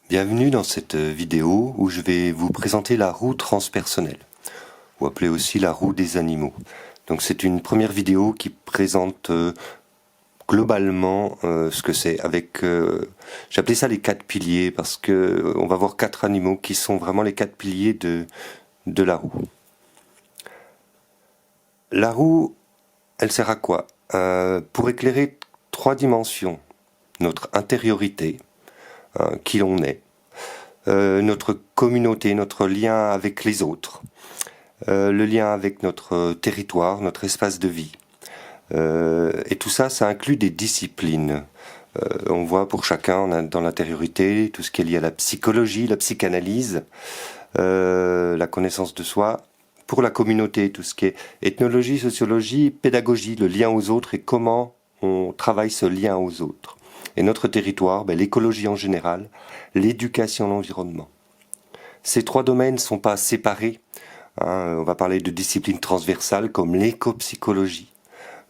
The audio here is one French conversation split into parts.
Bienvenue dans cette vidéo où je vais vous présenter la roue transpersonnelle, ou appelée aussi la roue des animaux. Donc c'est une première vidéo qui présente globalement ce que c'est, avec j'appelais ça les 4 piliers parce que on va voir 4 animaux qui sont vraiment les 4 piliers de la roue. La roue, elle sert à quoi? Pour éclairer 3 dimensions: notre intériorité, qui l'on est, notre communauté, notre lien avec les autres, le lien avec notre territoire, notre espace de vie. Et tout ça, ça inclut des disciplines. On voit pour chacun, on a dans l'intériorité tout ce qui est lié à la psychologie, la psychanalyse, la connaissance de soi. Pour la communauté, tout ce qui est ethnologie, sociologie, pédagogie, le lien aux autres et comment on travaille ce lien aux autres. Et notre territoire, l'écologie en général, l'éducation, l'environnement. Ces 3 domaines ne sont pas séparés. On va parler de disciplines transversales comme l'éco-psychologie.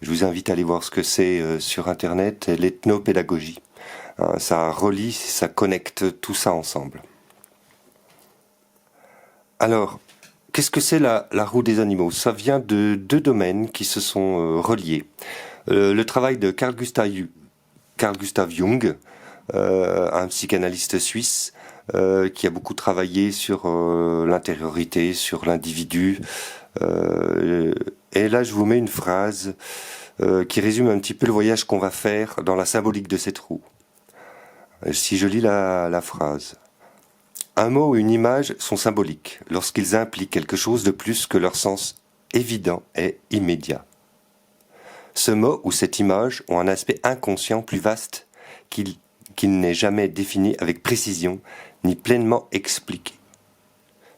Je vous invite à aller voir ce que c'est sur Internet, l'ethnopédagogie. Ça relie, ça connecte tout ça ensemble. Alors, qu'est-ce que c'est la roue des animaux? Ça vient de 2 domaines qui se sont reliés. Le travail de Carl Gustav Jung, un psychanalyste suisse qui a beaucoup travaillé sur l'intériorité, sur l'individu. Et là, je vous mets une phrase qui résume un petit peu le voyage qu'on va faire dans la symbolique de cette roue. Si je lis la phrase. Un mot ou une image sont symboliques lorsqu'ils impliquent quelque chose de plus que leur sens évident et immédiat. Ce mot ou cette image ont un aspect inconscient plus vaste qu'il n'est jamais défini avec précision ni pleinement expliqué.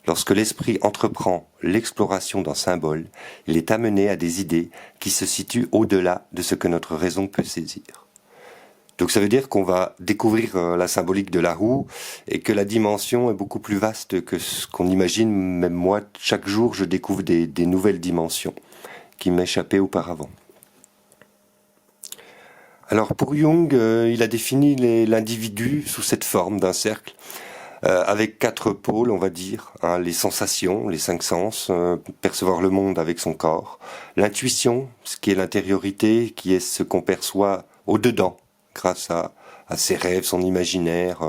Lorsque l'esprit entreprend l'exploration d'un symbole, il est amené à des idées qui se situent au-delà de ce que notre raison peut saisir. Donc ça veut dire qu'on va découvrir la symbolique de la roue et que la dimension est beaucoup plus vaste que ce qu'on imagine. Même moi, chaque jour, je découvre des nouvelles dimensions qui m'échappaient auparavant. Alors pour Jung, il a défini l'individu sous cette forme d'un cercle, avec 4 pôles, on va dire, les sensations, les 5 sens, percevoir le monde avec son corps, l'intuition, ce qui est l'intériorité, qui est ce qu'on perçoit au-dedans, grâce à ses rêves, son imaginaire,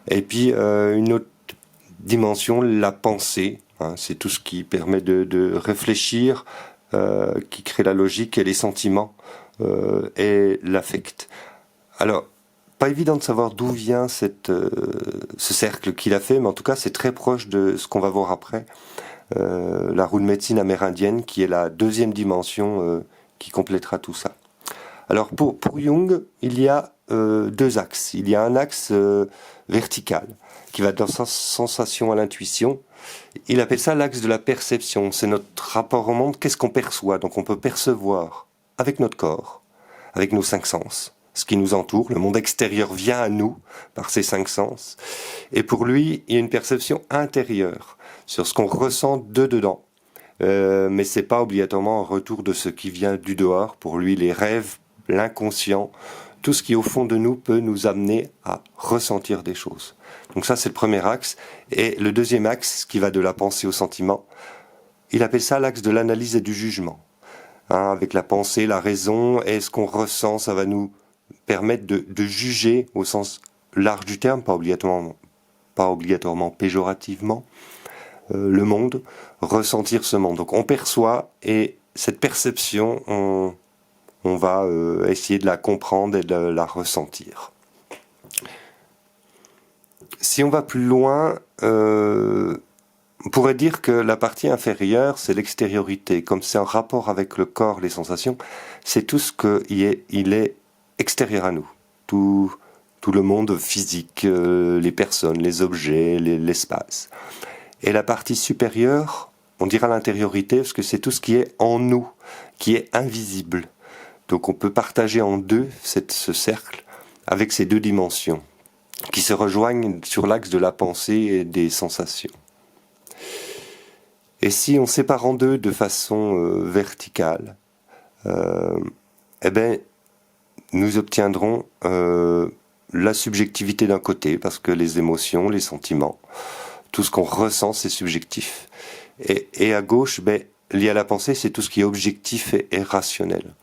et puis une autre dimension, la pensée, c'est tout ce qui permet de réfléchir, qui crée la logique et les sentiments, et l'affect. Alors, pas évident de savoir d'où vient ce cercle qu'il a fait, mais en tout cas c'est très proche de ce qu'on va voir après, la roue de médecine amérindienne, qui est la 2e dimension qui complétera tout ça. Alors pour Jung, il y a 2 axes. Il y a un axe vertical qui va dans sa sensation à l'intuition. Il appelle ça l'axe de la perception. C'est notre rapport au monde, qu'est-ce qu'on perçoit. Donc on peut percevoir avec notre corps, avec nos 5 sens, ce qui nous entoure. Le monde extérieur vient à nous par ces 5 sens. Et pour lui, il y a une perception intérieure sur ce qu'on ressent de dedans. Mais c'est pas obligatoirement un retour de ce qui vient du dehors. Pour lui, les rêves, l'inconscient, tout ce qui au fond de nous peut nous amener à ressentir des choses. Donc ça, c'est le premier axe. Et le 2e axe, qui va de la pensée au sentiment, il appelle ça l'axe de l'analyse et du jugement. Avec la pensée, la raison, et ce qu'on ressent, ça va nous permettre de juger au sens large du terme, pas obligatoirement péjorativement, le monde, ressentir ce monde. Donc on perçoit, et cette perception, on va essayer de la comprendre et de la ressentir. Si on va plus loin, on pourrait dire que la partie inférieure, c'est l'extériorité. Comme c'est en rapport avec le corps, les sensations, c'est tout ce il est extérieur à nous. Tout le monde physique, les personnes, les objets, l'espace. Et la partie supérieure, on dira l'intériorité, parce que c'est tout ce qui est en nous, qui est invisible. Donc on peut partager en 2 ce cercle avec ces 2 dimensions qui se rejoignent sur l'axe de la pensée et des sensations. Et si on sépare en 2 de façon verticale, nous obtiendrons la subjectivité d'un côté, parce que les émotions, les sentiments, tout ce qu'on ressent, c'est subjectif. Et à gauche, lié à la pensée, c'est tout ce qui est objectif et rationnel.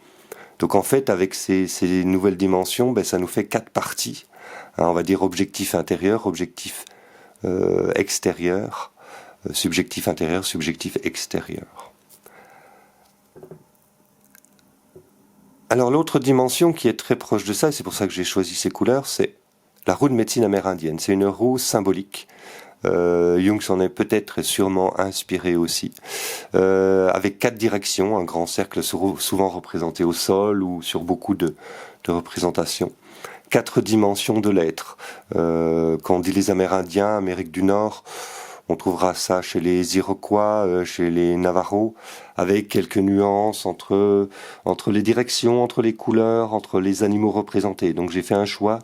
Donc en fait, avec ces nouvelles dimensions, ça nous fait 4 parties. Hein, on va dire objectif intérieur, objectif extérieur, subjectif intérieur, subjectif extérieur. Alors l'autre dimension qui est très proche de ça, et c'est pour ça que j'ai choisi ces couleurs, c'est la roue de médecine amérindienne. C'est une roue symbolique. Jung s'en est peut-être et sûrement inspiré aussi, avec 4 directions, un grand cercle souvent représenté au sol ou sur beaucoup de représentations. 4 dimensions de l'être. Quand on dit les Amérindiens, Amérique du Nord, on trouvera ça chez les Iroquois, chez les Navajos, avec quelques nuances entre les directions, entre les couleurs, entre les animaux représentés. Donc j'ai fait un choix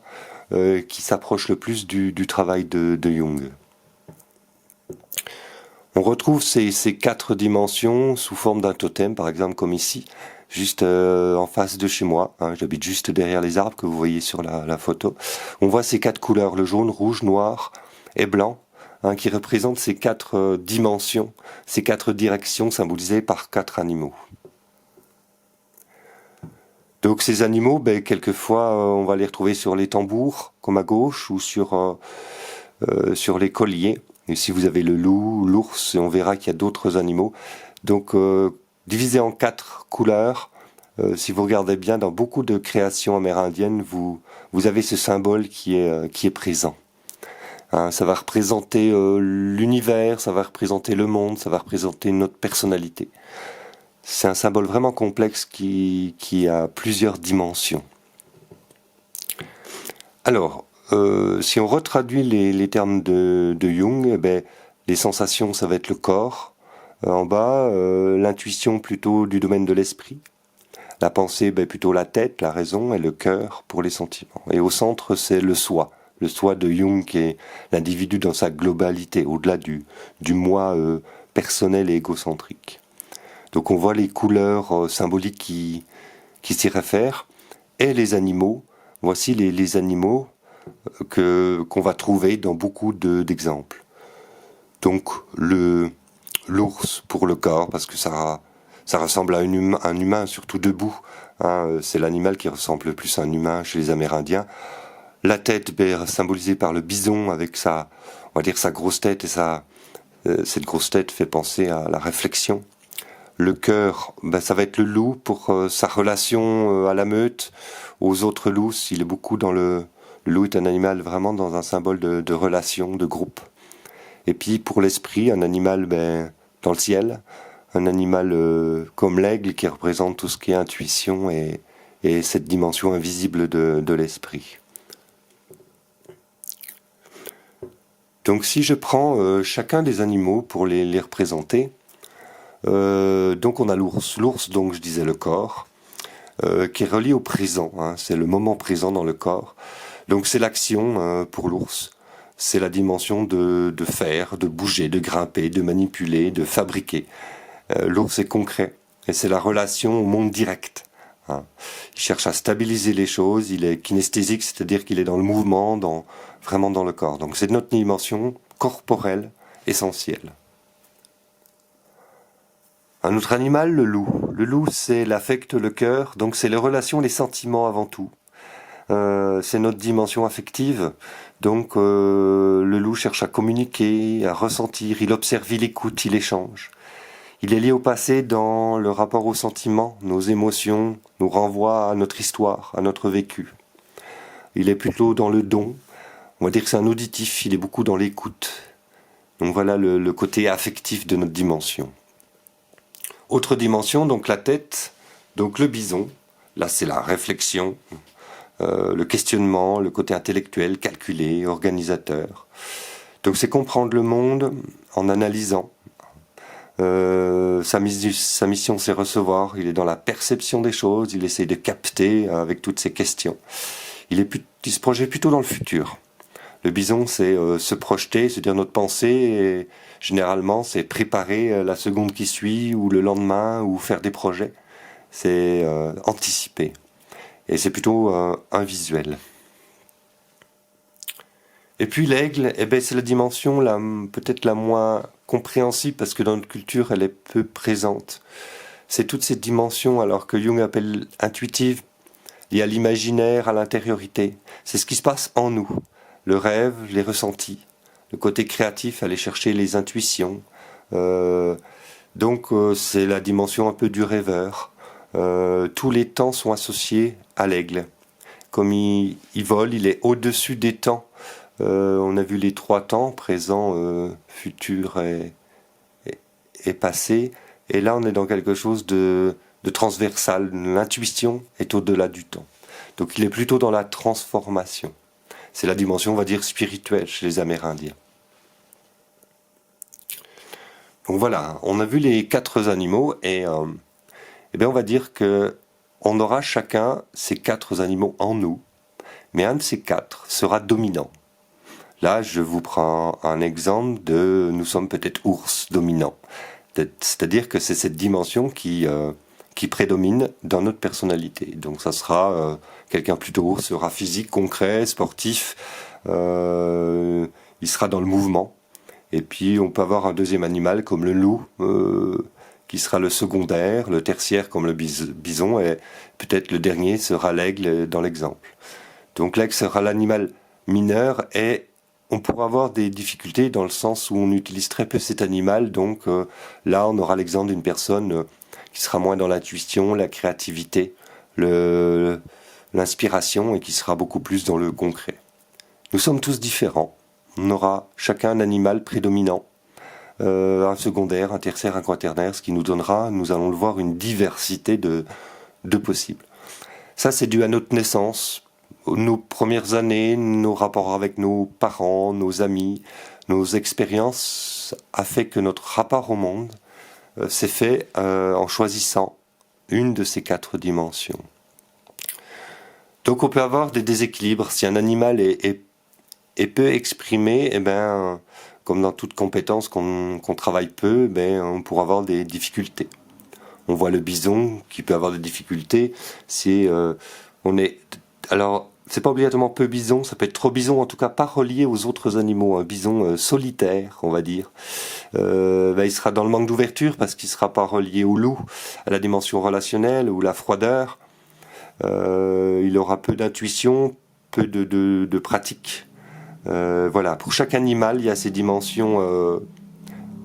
qui s'approche le plus du travail de Jung. On retrouve ces 4 dimensions sous forme d'un totem, par exemple comme ici, juste en face de chez moi. Hein, j'habite juste derrière les arbres que vous voyez sur la photo. On voit ces 4 couleurs, le jaune, rouge, noir et blanc, hein, qui représentent ces 4 dimensions, ces 4 directions symbolisées par 4 animaux. Donc ces animaux, quelquefois, on va les retrouver sur les tambours, comme à gauche, ou sur les colliers. Et si vous avez le loup, l'ours, on verra qu'il y a d'autres animaux. Donc divisé en 4 couleurs, si vous regardez bien, dans beaucoup de créations amérindiennes, vous avez ce symbole qui est présent. Hein, ça va représenter l'univers, ça va représenter le monde, ça va représenter notre personnalité. C'est un symbole vraiment complexe qui a plusieurs dimensions. Alors, si on retraduit les termes de Jung, les sensations, ça va être le corps. En bas, l'intuition plutôt du domaine de l'esprit. La pensée, plutôt la tête, la raison, et le cœur pour les sentiments. Et au centre, c'est le soi de Jung qui est l'individu dans sa globalité, au-delà du moi personnel et égocentrique. Donc on voit les couleurs symboliques qui s'y réfèrent, et les animaux. Voici les animaux qu'on va trouver dans beaucoup d'exemples. Donc l'ours pour le corps, parce que ça ressemble à un humain, surtout debout. Hein, c'est l'animal qui ressemble le plus à un humain chez les Amérindiens. La tête symbolisée par le bison avec sa grosse tête, et cette grosse tête fait penser à la réflexion. Le cœur, ça va être le loup pour sa relation à la meute, aux autres loups. Il est beaucoup dans le loup est un animal vraiment dans un symbole de relation, de groupe. Et puis pour l'esprit, un animal dans le ciel, un animal comme l'aigle qui représente tout ce qui est intuition et cette dimension invisible de l'esprit. Donc si je prends chacun des animaux pour les représenter, donc on a l'ours. L'ours, donc je disais le corps, qui est relié au présent. Hein, c'est le moment présent dans le corps. Donc c'est l'action pour l'ours. C'est la dimension de faire, de bouger, de grimper, de manipuler, de fabriquer. L'ours est concret. Et c'est la relation au monde direct. Hein. Il cherche à stabiliser les choses. Il est kinesthésique, c'est-à-dire qu'il est dans le mouvement, vraiment dans le corps. Donc c'est notre dimension corporelle essentielle. Un autre animal, le loup. Le loup, c'est l'affect, le cœur, donc c'est les relations, les sentiments avant tout. C'est notre dimension affective, donc le loup cherche à communiquer, à ressentir, il observe, il écoute, il échange. Il est lié au passé dans le rapport aux sentiments, nos émotions nous renvoient à notre histoire, à notre vécu. Il est plutôt dans le don, on va dire que c'est un auditif, il est beaucoup dans l'écoute. Donc voilà le côté affectif de notre dimension. Autre dimension, donc la tête, donc le bison. Là, c'est la réflexion, le questionnement, le côté intellectuel, calculé, organisateur. Donc c'est comprendre le monde en analysant. Sa mission, c'est recevoir. Il est dans la perception des choses, il essaie de capter avec toutes ces questions. Il se projette plutôt dans le futur. Le bison, c'est se projeter, se dire notre pensée, et généralement, c'est préparer la seconde qui suit, ou le lendemain, ou faire des projets. C'est anticiper. Et c'est plutôt un visuel. Et puis l'aigle, eh ben, c'est la dimension peut-être la moins compréhensible parce que dans notre culture, elle est peu présente. C'est toute cette dimension, alors que Jung appelle intuitive, liée à l'imaginaire, à l'intériorité. C'est ce qui se passe en nous. Le rêve, les ressentis. Le côté créatif, aller chercher les intuitions. Donc c'est la dimension un peu du rêveur. Tous les temps sont associés à l'aigle. Comme il vole, il est au-dessus des temps. On a vu les 3 temps, présent, futur et passé. Et là, on est dans quelque chose de transversal. L'intuition est au-delà du temps. Donc il est plutôt dans la transformation. C'est la dimension, on va dire, spirituelle chez les Amérindiens. Donc voilà, on a vu les 4 animaux et bien on va dire que on aura chacun ces 4 animaux en nous, mais un de ces 4 sera dominant. Là, je vous prends un exemple de nous sommes peut-être ours dominants. C'est-à-dire que c'est cette dimension qui prédomine dans notre personnalité. Donc ça sera quelqu'un plutôt ours, sera physique, concret, sportif, il sera dans le mouvement. Et puis on peut avoir un deuxième animal comme le loup, qui sera le secondaire, le tertiaire comme le bison, et peut-être le dernier sera l'aigle dans l'exemple. Donc l'aigle sera l'animal mineur et on pourra avoir des difficultés dans le sens où on utilise très peu cet animal. Donc là on aura l'exemple d'une personne qui sera moins dans l'intuition, la créativité, l'inspiration et qui sera beaucoup plus dans le concret. Nous sommes tous différents. On aura chacun un animal prédominant, un secondaire, un tertiaire, un quaternaire, ce qui nous donnera, nous allons le voir, une diversité de possibles. Ça, c'est dû à notre naissance, nos premières années, nos rapports avec nos parents, nos amis, nos expériences a fait que notre rapport au monde s'est fait en choisissant une de ces 4 dimensions. Donc on peut avoir des déséquilibres. Si un animal est peu exprimé, eh ben, comme dans toute compétence qu'on travaille peu, ben, on pourra avoir des difficultés. On voit le bison qui peut avoir des difficultés. Alors, c'est pas obligatoirement peu bison, ça peut être trop bison, en tout cas pas relié aux autres animaux. Un bison solitaire, on va dire. Il sera dans le manque d'ouverture parce qu'il sera pas relié au loup, à la dimension relationnelle ou la froideur. Il aura peu d'intuition, peu de pratique. Voilà, pour chaque animal, il y a ces dimensions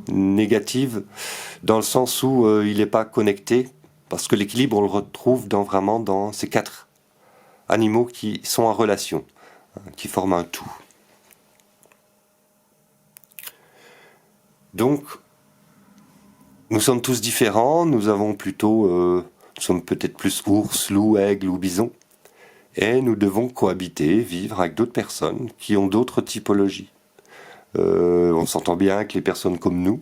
négatives, dans le sens où il n'est pas connecté, parce que l'équilibre, on le retrouve vraiment dans ces 4 animaux qui sont en relation, qui forment un tout. Donc, nous sommes tous différents, nous sommes peut-être plus ours, loup, aigle ou bison. Et nous devons cohabiter, vivre avec d'autres personnes qui ont d'autres typologies. On s'entend bien avec les personnes comme nous.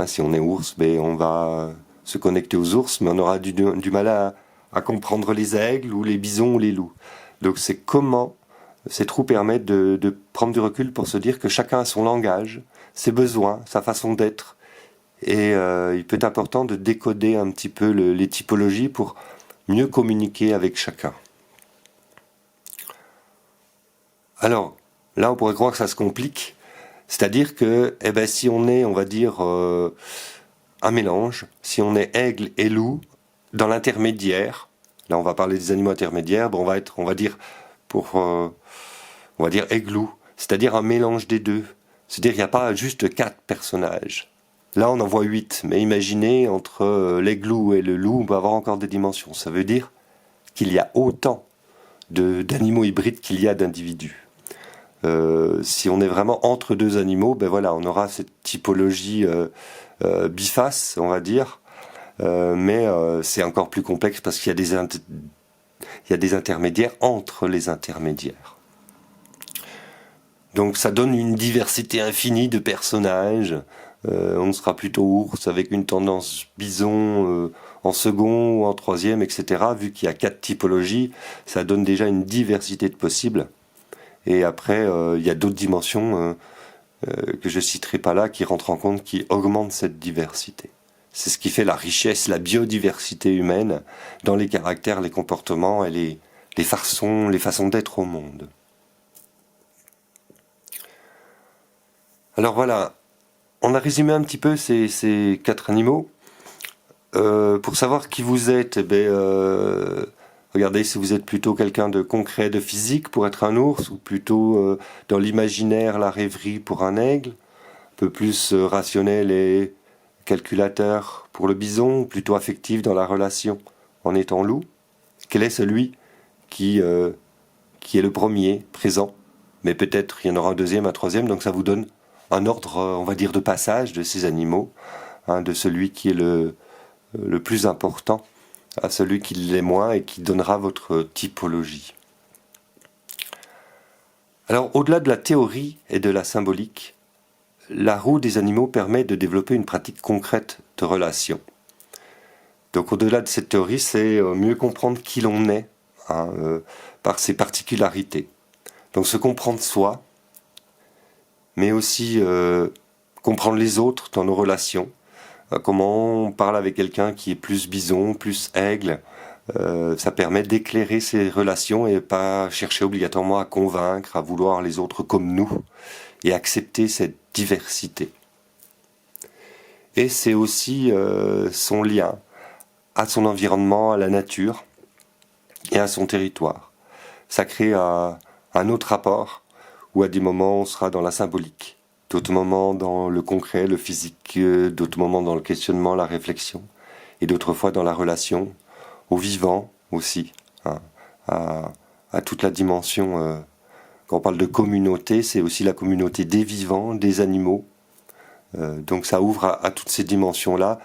Si on est ours, on va se connecter aux ours, mais on aura du mal à comprendre les aigles ou les bisons ou les loups. Donc ces trous permettent de prendre du recul pour se dire que chacun a son langage, ses besoins, sa façon d'être. Et il peut être important de décoder un petit peu les typologies pour mieux communiquer avec chacun. Alors, là, on pourrait croire que ça se complique. C'est-à-dire que, si on est, on va dire, un mélange, si on est aigle et loup, dans l'intermédiaire, là, on va parler des animaux intermédiaires, on va dire aigle-loup, c'est-à-dire un mélange des deux. C'est-à-dire qu'il n'y a pas juste 4 personnages. Là, on en voit 8, mais imaginez, entre l'aigle-loup et le loup, on peut avoir encore des dimensions. Ça veut dire qu'il y a autant d'animaux hybrides qu'il y a d'individus. Si on est vraiment entre 2 animaux, on aura cette typologie biface, on va dire, mais c'est encore plus complexe parce qu'il y a des intermédiaires entre les intermédiaires. Donc ça donne une diversité infinie de personnages. On sera plutôt ours avec une tendance bison en second ou en troisième, etc. Vu qu'il y a 4 typologies, ça donne déjà une diversité de possibles. Et après, il y a d'autres dimensions que je citerai pas là, qui rentrent en compte, qui augmentent cette diversité. C'est ce qui fait la richesse, la biodiversité humaine dans les caractères, les comportements et les façons d'être au monde. Alors voilà, on a résumé un petit peu ces 4 animaux. Pour savoir qui vous êtes, regardez si vous êtes plutôt quelqu'un de concret, de physique pour être un ours, ou plutôt dans l'imaginaire, la rêverie pour un aigle, un peu plus rationnel et calculateur pour le bison, ou plutôt affectif dans la relation en étant loup. Quel est celui qui est le premier présent? Mais peut-être il y en aura un deuxième, un troisième, donc ça vous donne un ordre, on va dire, de passage de ces animaux, hein, de celui qui est le plus important à celui qui l'est moins et qui donnera votre typologie. Alors, au-delà de la théorie et de la symbolique, la roue des animaux permet de développer une pratique concrète de relation. Donc, au-delà de cette théorie, c'est mieux comprendre qui l'on est, hein, par ses particularités. Donc, se comprendre soi, mais aussi comprendre les autres dans nos relations. Comment on parle avec quelqu'un qui est plus bison, plus aigle, ça permet d'éclairer ses relations et pas chercher obligatoirement à convaincre, à vouloir les autres comme nous et accepter cette diversité. Et c'est aussi son lien à son environnement, à la nature et à son territoire. Ça crée un autre rapport où à des moments on sera dans la symbolique, d'autres moments dans le concret, le physique, d'autres moments dans le questionnement, la réflexion, et d'autres fois dans la relation, au vivant aussi, hein, à toute la dimension. Quand on parle de communauté, c'est aussi la communauté des vivants, des animaux. Donc ça ouvre à toutes ces dimensions-là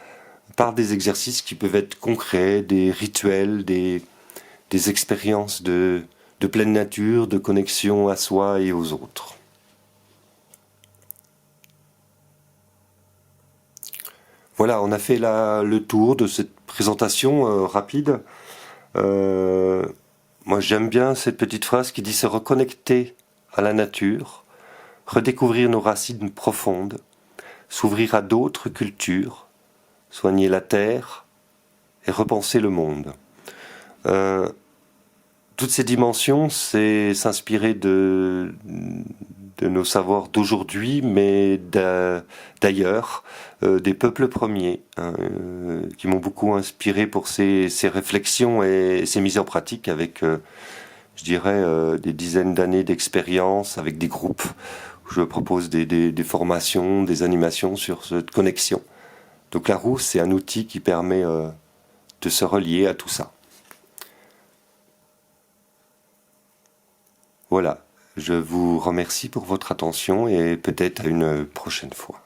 par des exercices qui peuvent être concrets, des rituels, des expériences de pleine nature, de connexion à soi et aux autres. Voilà, on a fait le tour de cette présentation rapide. Moi j'aime bien cette petite phrase qui dit se reconnecter à la nature, redécouvrir nos racines profondes, s'ouvrir à d'autres cultures, soigner la terre et repenser le monde. Toutes ces dimensions, c'est s'inspirer de nos savoirs d'aujourd'hui, mais d'ailleurs, des peuples premiers, hein, qui m'ont beaucoup inspiré pour ces réflexions et ces mises en pratique avec, je dirais, des dizaines d'années d'expérience avec des groupes où je propose des formations, des animations sur cette connexion. Donc la roue, c'est un outil qui permet de se relier à tout ça. Voilà, je vous remercie pour votre attention et peut-être à une prochaine fois.